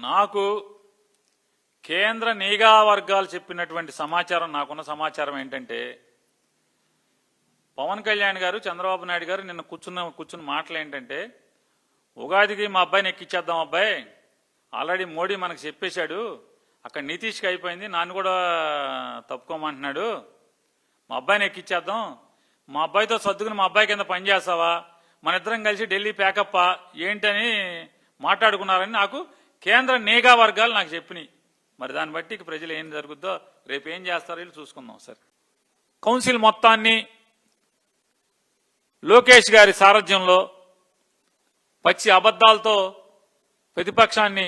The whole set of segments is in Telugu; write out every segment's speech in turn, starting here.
నాకు కేంద్ర నిఘా వర్గాలు చెప్పినటువంటి సమాచారం, నాకున్న సమాచారం ఏంటంటే పవన్ కళ్యాణ్ గారు, చంద్రబాబు నాయుడు గారు నిన్న కూర్చున్న మాటలు ఏంటంటే, ఉగాదికి మా అబ్బాయిని ఎక్కిచ్చేద్దాం, అబ్బాయి ఆల్రెడీ మోడీ మనకు చెప్పేశాడు, అక్కడ నితీష్కి అయిపోయింది, నన్ను కూడా తప్పుకోమంటున్నాడు, మా అబ్బాయిని ఎక్కిచ్చేద్దాం, మా అబ్బాయితో సర్దుకుని మా అబ్బాయి కింద పనిచేస్తావా, మన ఇద్దరం కలిసి ఢిల్లీ ప్యాకప్పా ఏంటని మాట్లాడుకున్నారని నాకు కేంద్ర నిఘా వర్గాలు నాకు చెప్పినాయి. మరి దాన్ని బట్టి ప్రజలు ఏం జరుగుద్దో రేపు ఏం చేస్తారో వీళ్ళు చూసుకుందాం. సరే, కౌన్సిల్ మొత్తాన్ని లోకేష్ గారి సారథ్యంలో పచ్చి అబద్ధాలతో ప్రతిపక్షాన్ని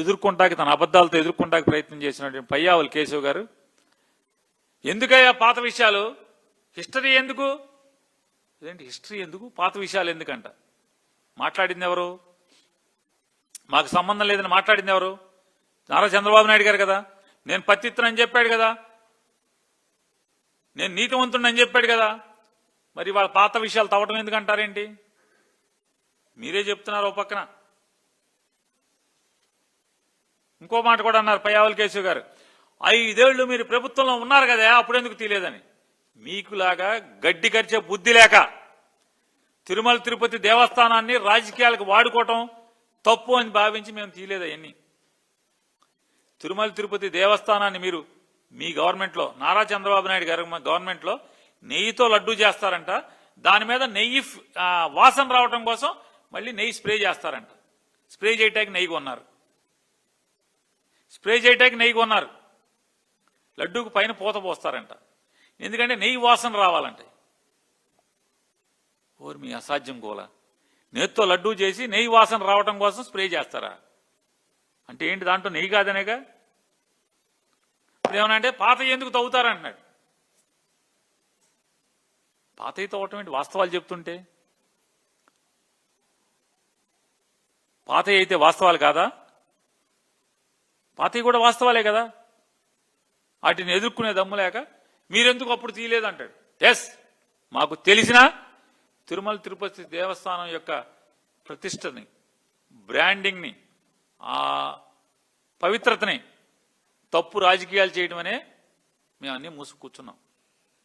ఎదుర్కొంటాకి, తన అబద్ధాలతో ఎదుర్కొంటాకి ప్రయత్నం చేసినటువంటి పయ్యావుల కేశవ్ గారు, ఎందుకయ్యా పాత విషయాలు, హిస్టరీ ఎందుకు, ఇదేంటి హిస్టరీ ఎందుకు, పాత విషయాలు ఎందుకంట, మాట్లాడింది ఎవరు, మాకు సంబంధం లేదని మాట్లాడింది ఎవరు, నారా చంద్రబాబు నాయుడు గారు కదా. నేను పత్తిత్తునని చెప్పాడు కదా, నేను నీతివంతుడని చెప్పాడు కదా, మరి వాళ్ళ పాత విషయాలు తవ్వటం ఎందుకంటారేంటి, మీరే చెప్తున్నారు. ఓ పక్కన ఇంకో మాట కూడా అన్నారు పయ్యావుల కేశవ్ గారు, 5 ఏళ్లు మీరు ప్రభుత్వంలో ఉన్నారు కదా, అప్పుడెందుకు తీయలేదని. మీకులాగా గడ్డి కరిచే బుద్ధి లేక తిరుమల తిరుపతి దేవస్థానాన్ని రాజకీయాలకు వాడుకోవటం తప్పు అని భావించి మేము తీయలేదు అవన్నీ. తిరుమల తిరుపతి దేవస్థానాన్ని మీరు మీ గవర్నమెంట్లో, నారా చంద్రబాబు నాయుడు గారి గవర్నమెంట్లో నెయ్యితో లడ్డూ చేస్తారంట, దాని మీద నెయ్యి వాసన రావటం కోసం మళ్ళీ నెయ్యి స్ప్రే చేస్తారంట. స్ప్రే చేయటానికి నెయ్యి కొన్నారు, స్ప్రే చేయటానికి నెయ్యి కొన్నారు, లడ్డూకు పైన పూత పోస్తారంట, ఎందుకంటే నెయ్యి వాసన రావాలంటే. ఓరు మీ అసాధ్యం గోల, నేతితో లడ్డూ చేసి నెయ్యి వాసన రావటం కోసం స్ప్రే చేస్తారా అంటే ఏంటి, దాంట్లో నెయ్యి కాదనేగా. ఇప్పుడు ఏమన్నా అంటే పాత ఎందుకు తవ్వుతారంటున్నాడు. పాతవి తవ్వటం ఏంటి, వాస్తవాలు చెప్తుంటే. పాతవి అయితే వాస్తవాలు కాదా, పాతవి కూడా వాస్తవాలే కదా, వాటిని ఎదుర్కొనే దమ్ము లేక మీరెందుకు అప్పుడు తీయలేదంటాడు. ఎస్, మాకు తెలిసిన తిరుమల తిరుపతి దేవస్థానం యొక్క ప్రతిష్టని, బ్రాండింగ్ని, ఆ పవిత్రతని తప్పు రాజకీయాలు చేయడం అనే మేము అన్నీ మూసు కూర్చున్నాం.